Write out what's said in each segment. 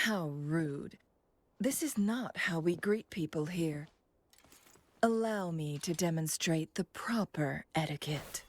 How rude. This is not how we greet people here. Allow me to demonstrate the proper etiquette.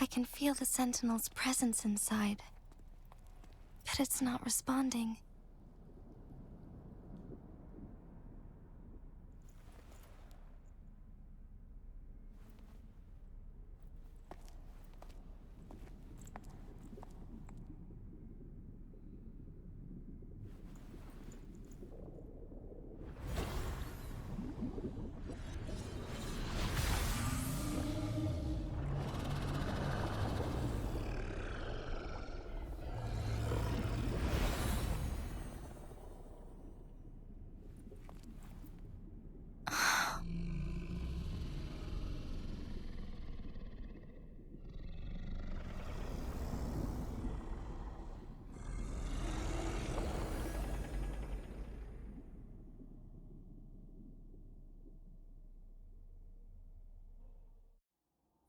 I can feel the Sentinel's presence inside, but it's not responding.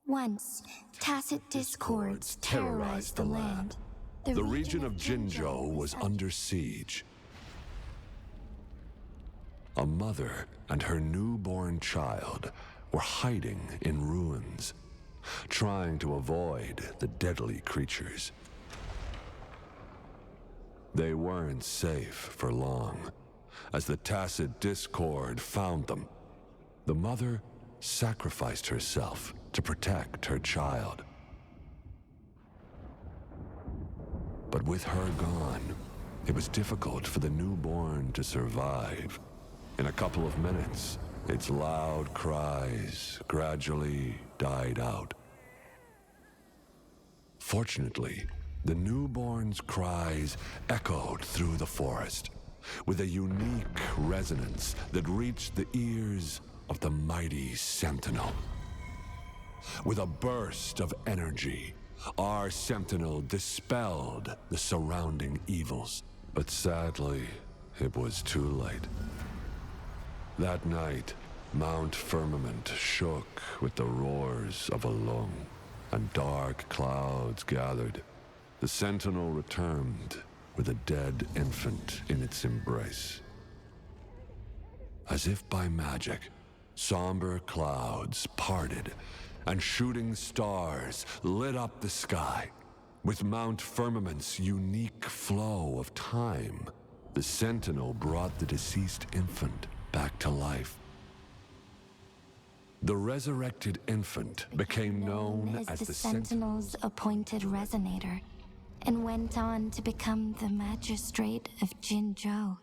Once, tacit discords terrorized the land. The region of Jinzhou was under siege. A mother and her newborn child were hiding in ruins, trying to avoid the deadly creatures. They weren't safe for long, as the tacit discord found them. The mother sacrificed herself to protect her child. But with her gone, it was difficult for the newborn to survive. In a couple of minutes, its loud cries gradually died out. Fortunately, the newborn's cries echoed through the forest with a unique resonance that reached the ears of the mighty Sentinel. With a burst of energy, our Sentinel dispelled the surrounding evils. But sadly, it was too late. That night, Mt Firmament shook with the roars of a lung, and dark clouds gathered. The Sentinel returned with a dead infant in its embrace. As if by magic, somber clouds parted, and shooting stars lit up the sky. With Mt Firmament's unique flow of time, the Sentinel brought the deceased infant back to life. The resurrected infant became known as the Sentinel's appointed resonator, and went on to become the magistrate of Jinzhou.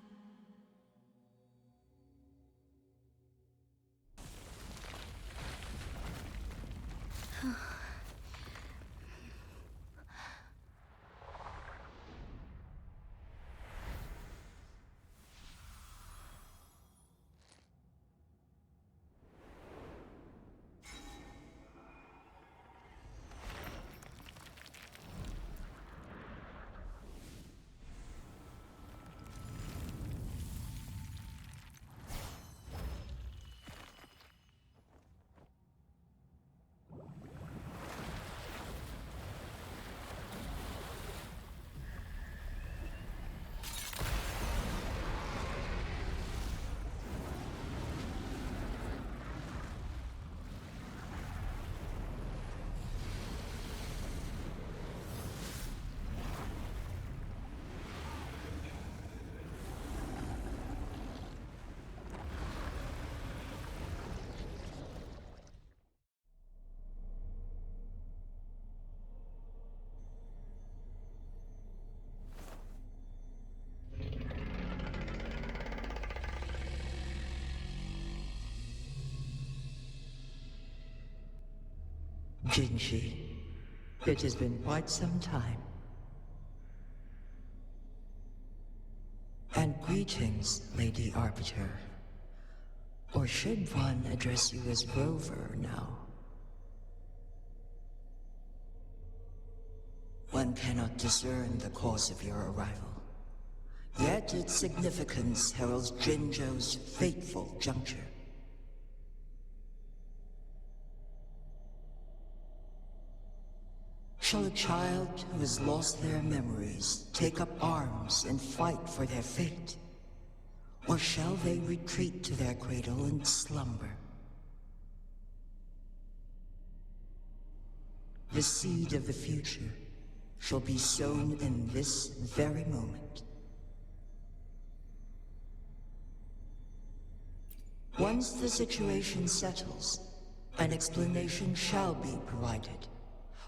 Jinshi, it has been quite some time. And greetings, Lady Arbiter. Or should one address you as Rover now? One cannot discern the cause of your arrival. Yet its significance heralds Jinzhou's fateful juncture. Shall a child who has lost their memories take up arms and fight for their fate? Or shall they retreat to their cradle and slumber? The seed of the future shall be sown in this very moment. Once the situation settles, an explanation shall be provided.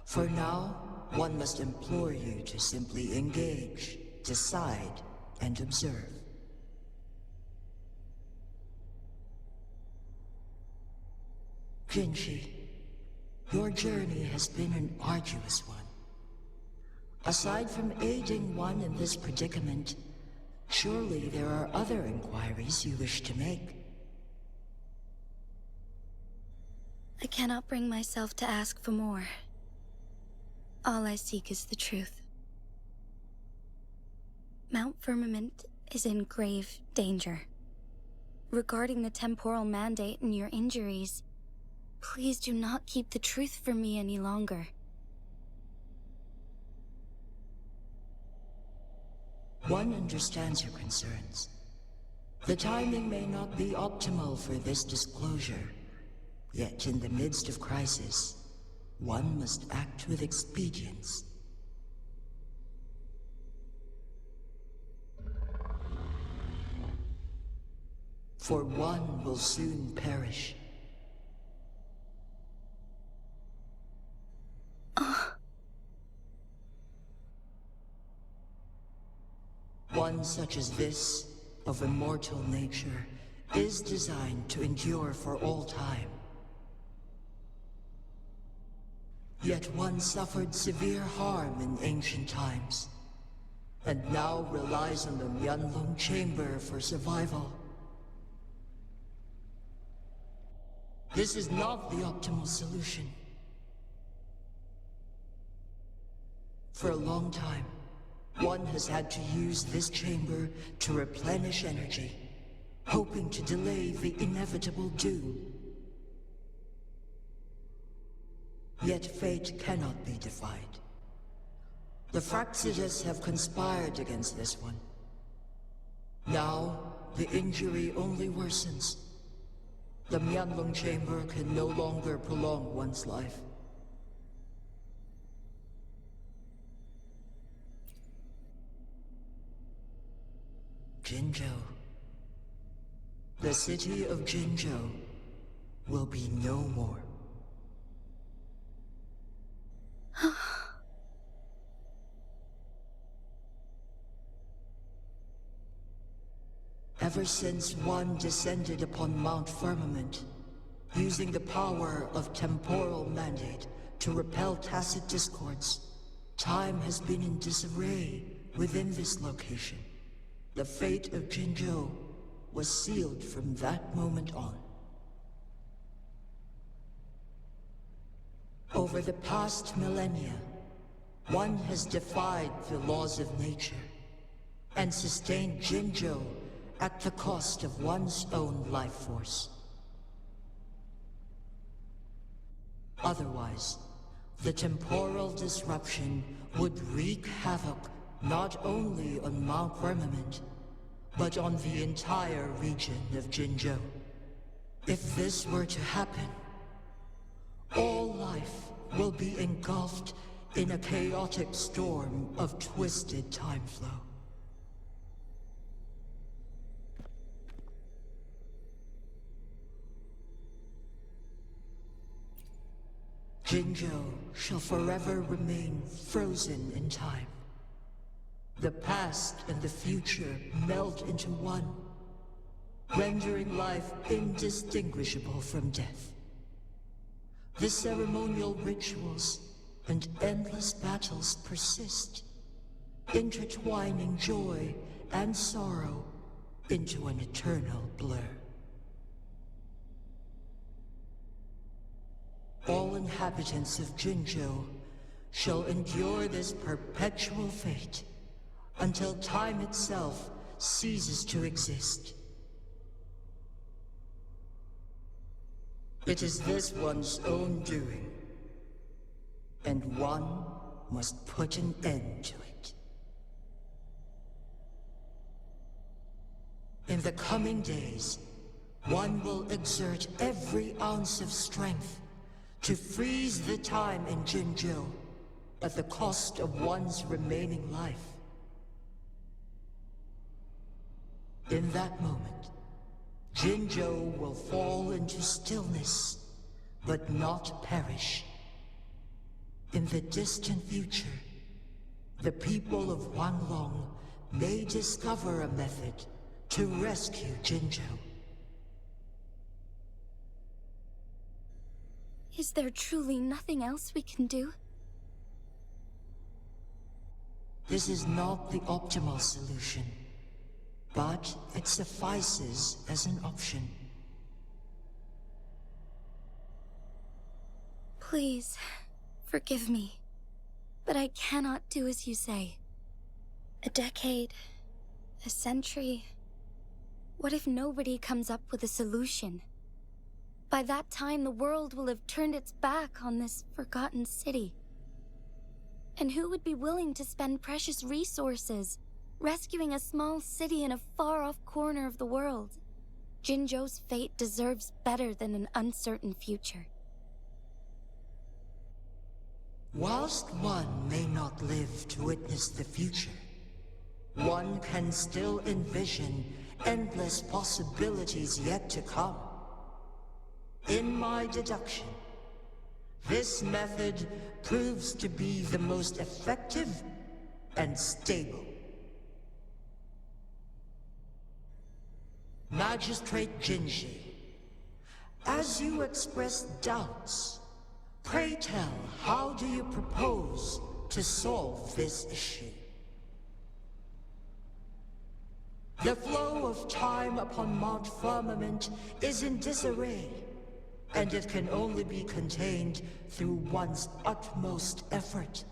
For now, one must implore you to simply engage, decide, and observe. Jinshi, your journey has been an arduous one. Aside from aiding one in this predicament, surely there are other inquiries you wish to make. I cannot bring myself to ask for more. All I seek is the truth. Mount Firmament is in grave danger. Regarding the temporal mandate and your injuries, please do not keep the truth from me any longer. One understands your concerns. The timing may not be optimal for this disclosure, yet in the midst of crisis, one must act with expedience. For one will soon perish. One such as this, of immortal nature, is designed to endure for all time. Yet one suffered severe harm in ancient times, and now relies on the Myanlong Chamber for survival. This is not the optimal solution. For a long time, one has had to use this chamber to replenish energy, hoping to delay the inevitable doom. Yet fate cannot be defied. The Fraxidas have conspired against this one. Now, the injury only worsens. The Myanlong Chamber can no longer prolong one's life. Jinzhou. The city of Jinzhou will be no more. Ever since one descended upon Mount Firmament, using the power of temporal mandate to repel tacit discords, time has been in disarray within this location. The fate of Jinzhou was sealed from that moment on. Over the past millennia, one has defied the laws of nature and sustained Jinzhou at the cost of one's own life force. Otherwise, the temporal disruption would wreak havoc not only on Mount Firmament, but on the entire region of Jinzhou. If this were to happen, all life will be engulfed in a chaotic storm of twisted time flow. Jinzhou shall forever remain frozen in time. The past and the future melt into one, rendering life indistinguishable from death. The ceremonial rituals and endless battles persist, intertwining joy and sorrow into an eternal blur. All inhabitants of Jinzhou shall endure this perpetual fate until time itself ceases to exist. It is this one's own doing, and one must put an end to it. In the coming days, one will exert every ounce of strength to freeze the time in Jinzhou at the cost of one's remaining life. In that moment, Jinzhou will fall into stillness, but not perish. In the distant future, the people of Wanglong may discover a method to rescue Jinzhou. Is there truly nothing else we can do? This is not the optimal solution, but it suffices as an option. Please, forgive me, but I cannot do as you say. A decade, a century. What if nobody comes up with a solution? By that time, the world will have turned its back on this forgotten city. And who would be willing to spend precious resources rescuing a small city in a far-off corner of the world? Jinzhou's fate deserves better than an uncertain future. Whilst one may not live to witness the future, one can still envision endless possibilities yet to come. In my deduction, this method proves to be the most effective and stable. Magistrate Jinji, as you express doubts, pray tell, how do you propose to solve this issue? The flow of time upon Mt Firmament is in disarray, and it can only be contained through one's utmost effort.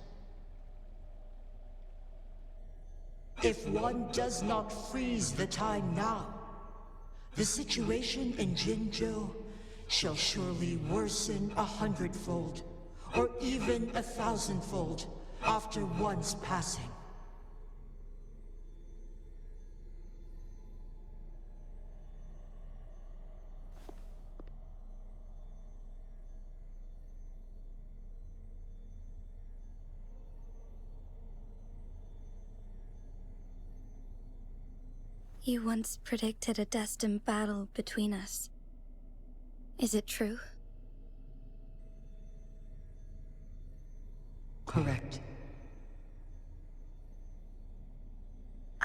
If one does not freeze the time now, the situation in Jinzhou shall surely worsen 100-fold, or even 1,000-fold, after one's passing. You once predicted a destined battle between us. Is it true? Correct.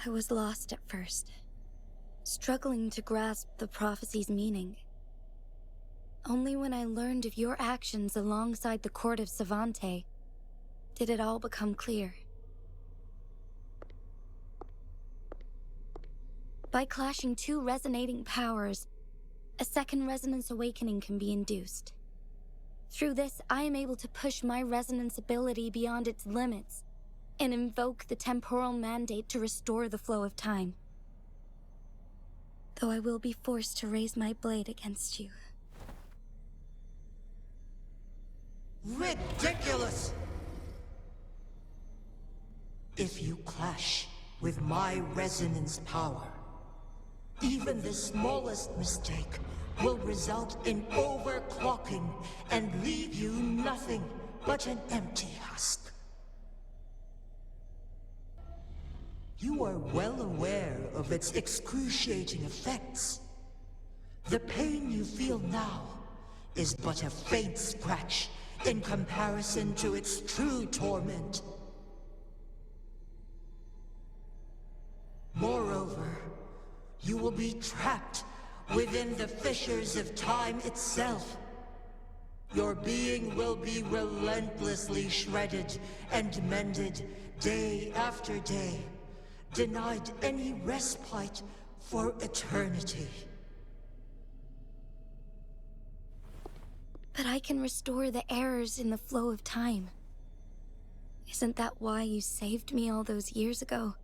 I was lost at first, struggling to grasp the prophecy's meaning. Only when I learned of your actions alongside the court of Savante did it all become clear. By clashing two resonating powers, a second resonance awakening can be induced. Through this, I am able to push my resonance ability beyond its limits and invoke the temporal mandate to restore the flow of time. Though I will be forced to raise my blade against you. Ridiculous! If you clash with my resonance power, even the smallest mistake will result in overclocking and leave you nothing but an empty husk. You are well aware of its excruciating effects. The pain you feel now is but a faint scratch in comparison to its true torment. Moreover, you will be trapped within the fissures of time itself. Your being will be relentlessly shredded and mended day after day, denied any respite for eternity. But I can restore the errors in the flow of time. Isn't that why you saved me all those years ago?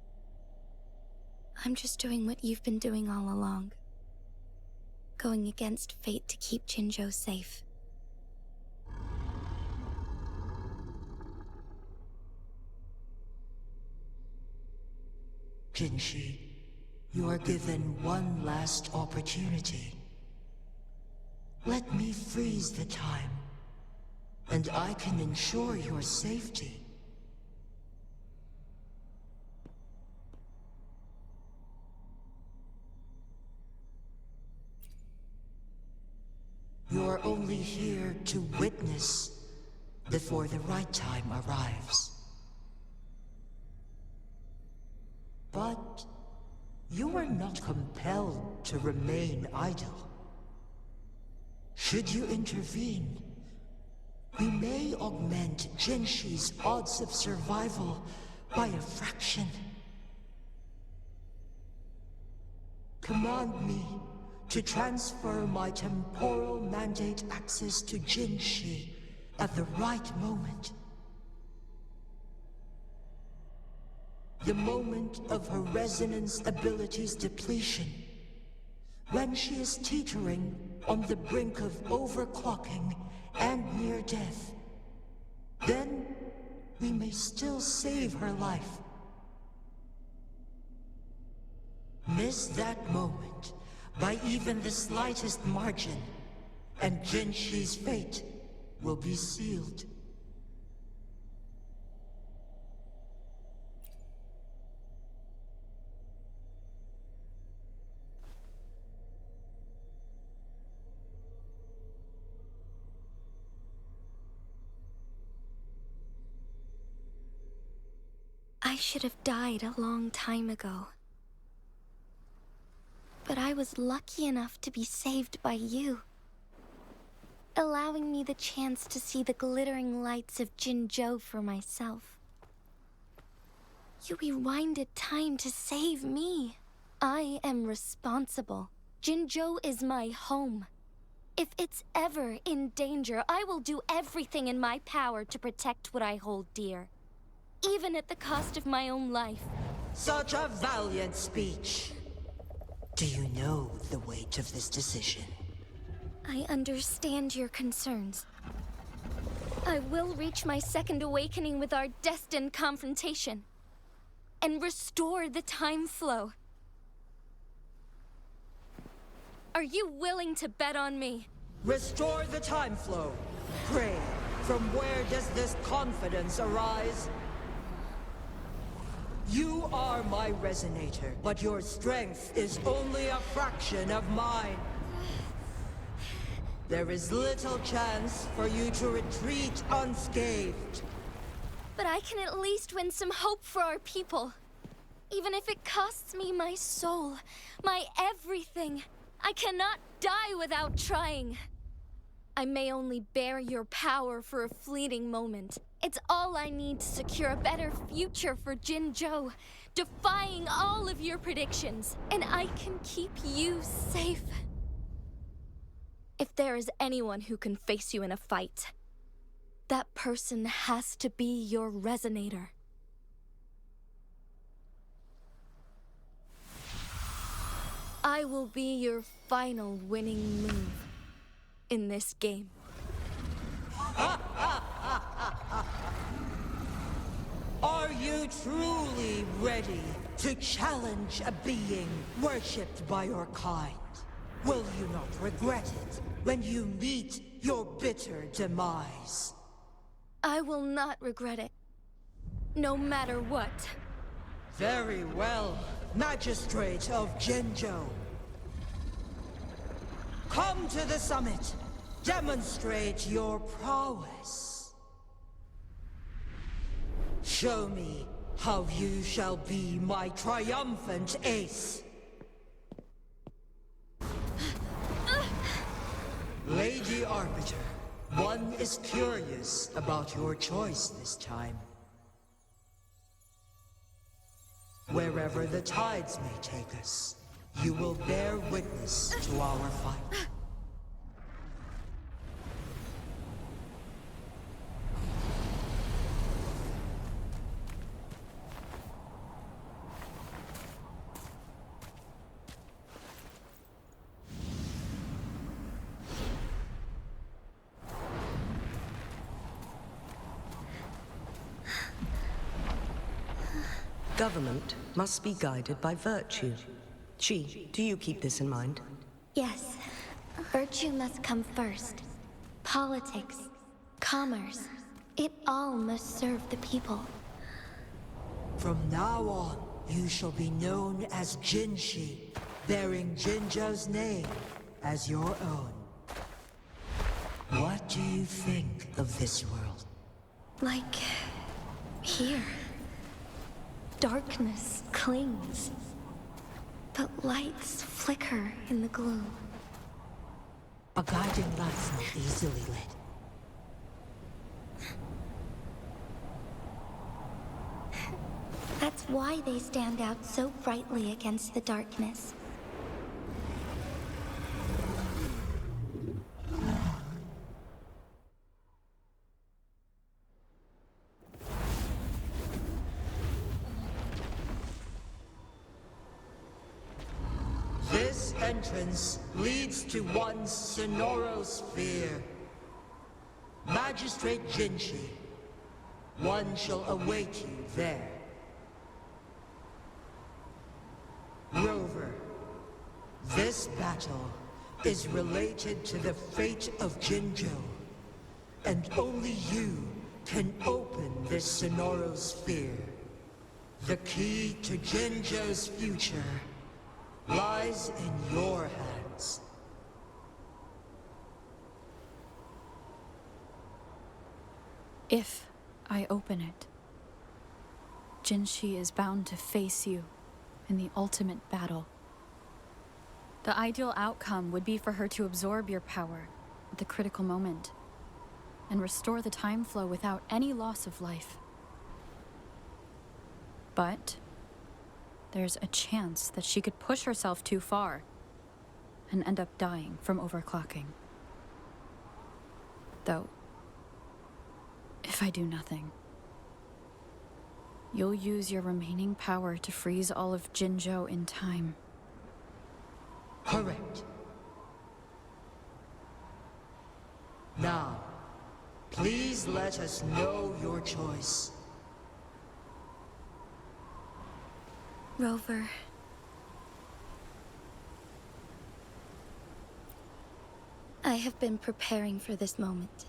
I'm just doing what you've been doing all along. Going against fate to keep Jinzhou safe. Jinshi, you are given one last opportunity. Let me freeze the time, and I can ensure your safety. You're only here to witness before the right time arrives. But you are not compelled to remain idle. Should you intervene, we may augment Jinshi's odds of survival by a fraction. Command me to transfer my temporal mandate access to Jinshi at the right moment. The moment of her resonance ability's depletion, when she is teetering on the brink of overclocking and near death. Then we may still save her life. Miss that moment by even the slightest margin, and Jinshi's fate will be sealed. I should have died a long time ago. But I was lucky enough to be saved by you, allowing me the chance to see the glittering lights of Jinzhou for myself. You rewinded time to save me. I am responsible. Jinzhou is my home. If it's ever in danger, I will do everything in my power to protect what I hold dear, even at the cost of my own life. Such a valiant speech. Do you know the weight of this decision? I understand your concerns. I will reach my second awakening with our destined confrontation, and restore the time flow. Are you willing to bet on me? Restore the time flow. Pray, from where does this confidence arise? You are my resonator, but your strength is only a fraction of mine. There is little chance for you to retreat unscathed. But I can at least win some hope for our people. Even if it costs me my soul, my everything. I cannot die without trying. I may only bear your power for a fleeting moment. It's all I need to secure a better future for Jinzhou, defying all of your predictions, and I can keep you safe. If there is anyone who can face you in a fight, that person has to be your resonator. I will be your final winning move in this game. Are you truly ready to challenge a being worshipped by your kind? Will you not regret it when you meet your bitter demise? I will not regret it, no matter what. Very well, Magistrate of Jinzhou. Come to the summit. Demonstrate your prowess. Show me how you shall be my triumphant ace. Lady Arbiter, One is curious about your choice this time. Wherever the tides may take us, you will bear witness to our fight. Government must be guided by virtue. She, do you keep this in mind? Yes, virtue must come first. Politics, commerce, it all must serve the people. From now on, you shall be known as Jinshi, bearing Jinzhou's name as your own. What do you think of this world? Like here. Darkness clings, but lights flicker in the gloom. A guiding light's not easily lit. That's why they stand out so brightly against the darkness. This entrance leads to one's Sonoro sphere. Magistrate Jinshi, one shall await you there. Rover, this battle is related to the fate of Jinzhou, and only you can open this Sonoro sphere. The key to Jinzhou's future lies in your hands. If I open it, Jinshi is bound to face you in the ultimate battle. The ideal outcome would be for her to absorb your power at the critical moment and restore the time flow without any loss of life. But there's a chance that she could push herself too far and end up dying from overclocking. Though, if I do nothing, you'll use your remaining power to freeze all of Jinzhou in time. Correct. Now, please let us know your choice. Rover. I have been preparing for this moment.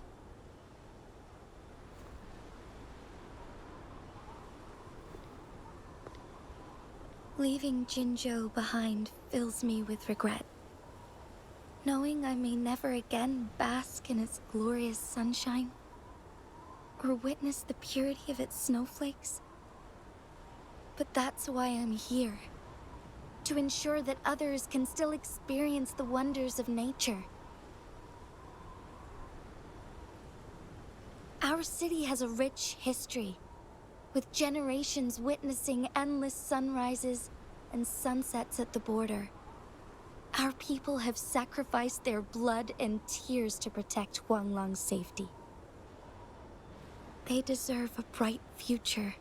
Leaving Jinzhou behind fills me with regret. Knowing I may never again bask in its glorious sunshine, or witness the purity of its snowflakes. But that's why I'm here. To ensure that others can still experience the wonders of nature. Our city has a rich history, with generations witnessing endless sunrises and sunsets at the border. Our people have sacrificed their blood and tears to protect Huanglang's safety. They deserve a bright future.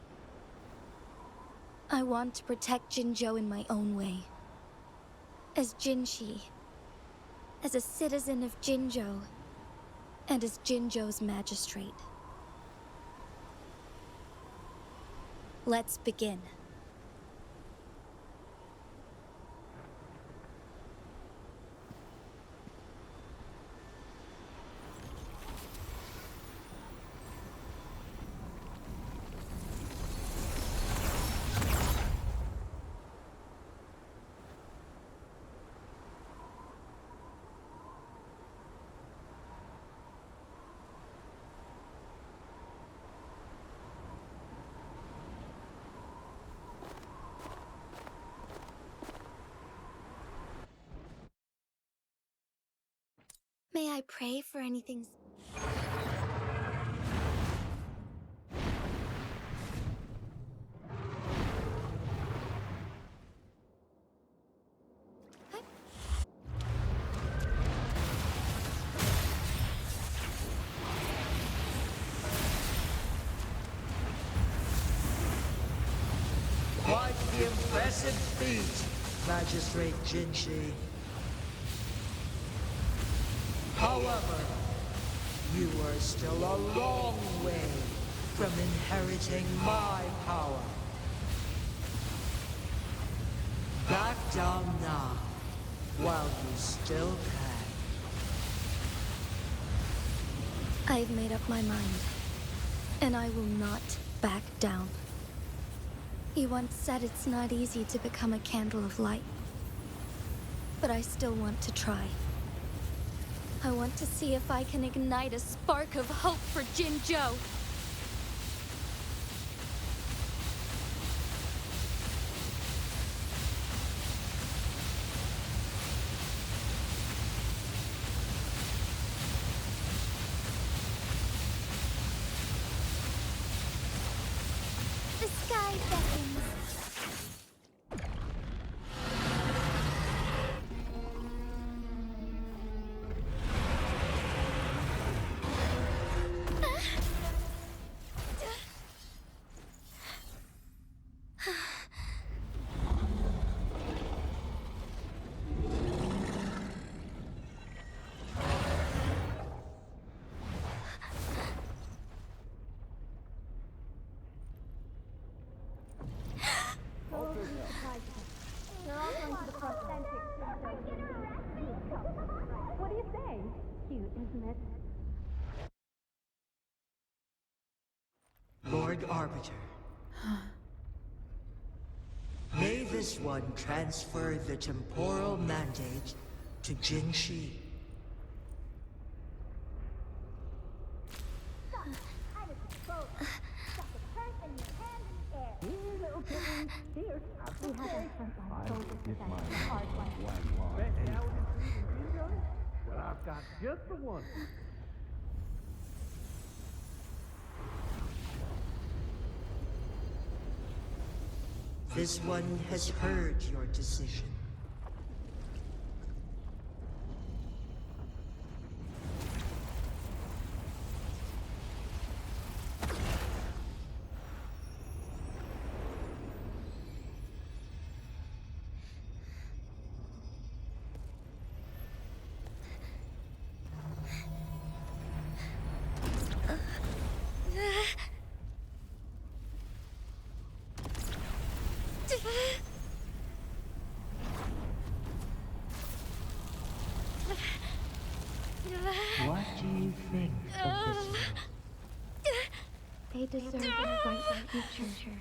I want to protect Jinzhou in my own way. As Jinshi, as a citizen of Jinzhou, and as Jinzhou's magistrate. Let's begin. May I pray for anything? impressive feat, Magistrate Jinshi. However, you are still a long way from inheriting my power. Back down now, while you still can. I've made up my mind, and I will not back down. You once said it's not easy to become a candle of light, but I still want to try. I want to see if I can ignite a spark of hope for Jinzhou. The sky beckons. What do you say? Cute, isn't it? Lord Arbiter. May this one transfer the temporal mandate to Jinshi. Well, I've got just the one. This one has heard your decision. What do you think of this one? They deserve a bright future.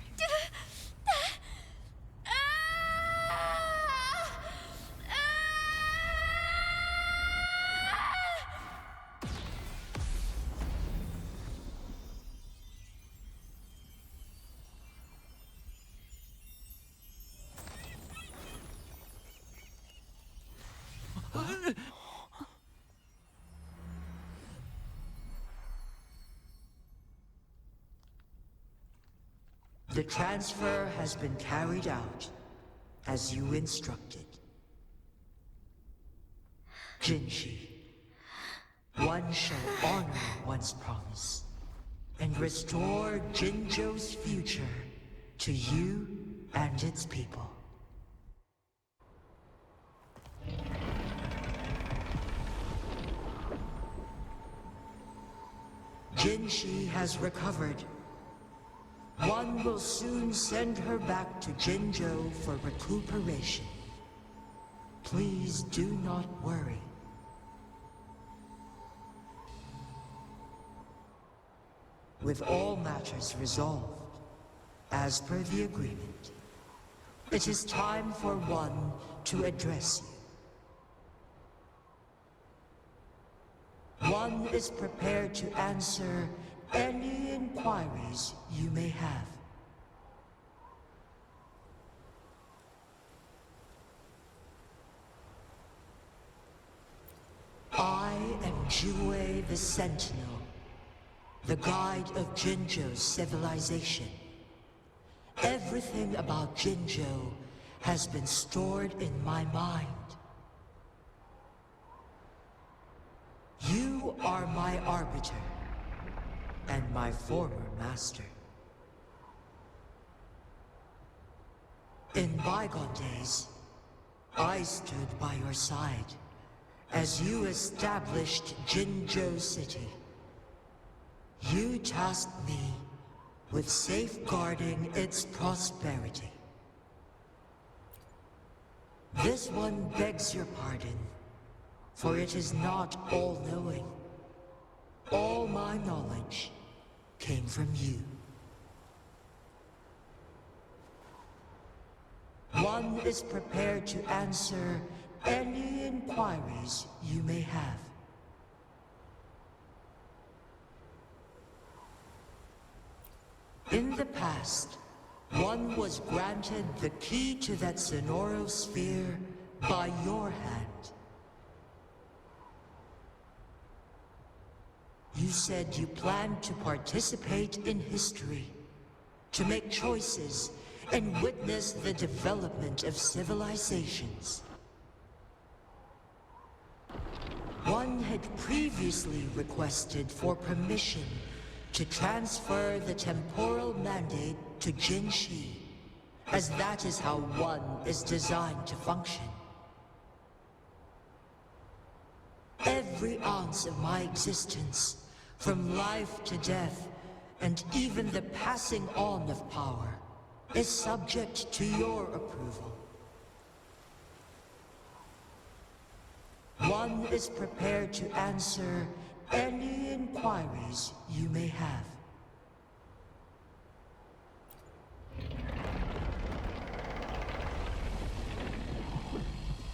The transfer has been carried out as you instructed. Jinshi, one shall honor one's promise and restore Jinzhou's future to you and its people. Jinshi has recovered. One will soon send her back to Jinzhou for recuperation. Please do not worry. With all matters resolved, as per the agreement, it is time for one to address you. One is prepared to answer any inquiries you may have. I am Jue the Sentinel, the guide of Jinzhou's civilization. Everything about Jinzhou has been stored in my mind. You are my arbiter, and my former master. In bygone days, I stood by your side as you established Jinzhou City. You tasked me with safeguarding its prosperity. This one begs your pardon, for it is not all-knowing. All my knowledge came from you. One is prepared to answer any inquiries you may have. In the past, one was granted the key to that Sonoro sphere by your hand. You said you planned to participate in history, to make choices and witness the development of civilizations. One had previously requested for permission to transfer the temporal mandate to Jinshi, as that is how one is designed to function. Every ounce of my existence, from life to death, and even the passing on of power, is subject to your approval. One is prepared to answer any inquiries you may have.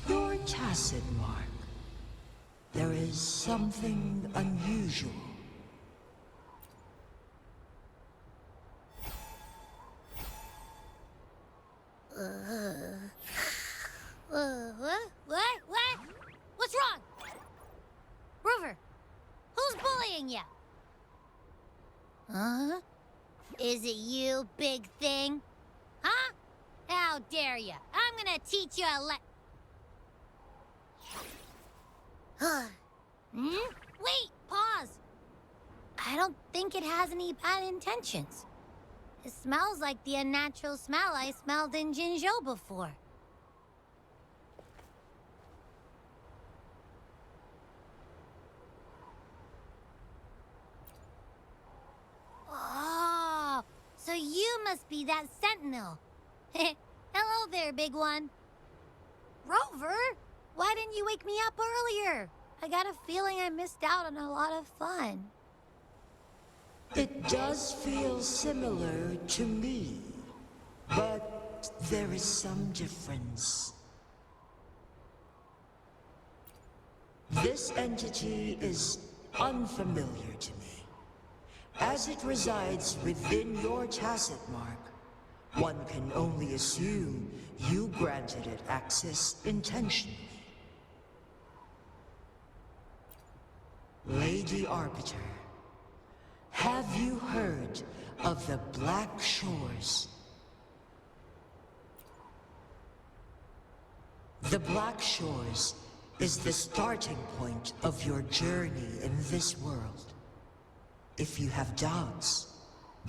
Your tacit mark. There is something unusual. What? What's wrong? Rover, who's bullying you? Huh? Is it you, big thing? Huh? How dare you? I'm gonna teach you a Wait, pause. I don't think it has any bad intentions. It smells like the unnatural smell I smelled in Jinzhou before. Oh, so you must be that sentinel. Hello there, big one. Rover, why didn't you wake me up earlier? I got a feeling I missed out on a lot of fun. It does feel similar to me, but there is some difference. This entity is unfamiliar to me. As it resides within your tacit mark, one can only assume you granted it access intentionally. Lady Arbiter, have you heard of the Black Shores? The Black Shores is the starting point of your journey in this world. If you have doubts,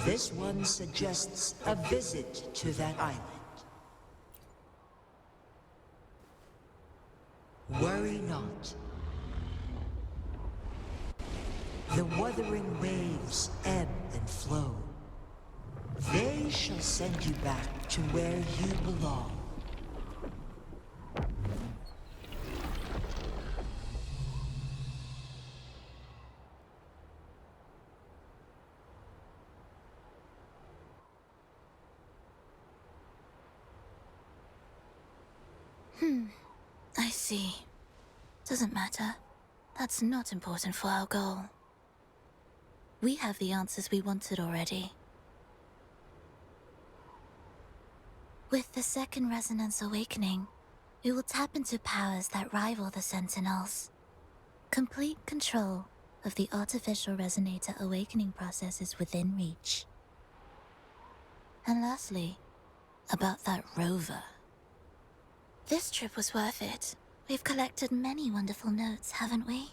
this one suggests a visit to that island. Worry not. The Wuthering Waves ebb and flow. They shall send you back to where you belong. I see. Doesn't matter. That's not important for our goal. We have the answers we wanted already. With the second resonance awakening, we will tap into powers that rival the Sentinels. Complete control of the artificial resonator awakening process is within reach. And lastly, about that rover. This trip was worth it. We've collected many wonderful notes, haven't we?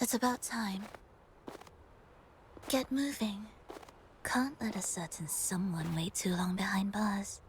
It's about time. Get moving. can't let a certain someone wait too long behind bars.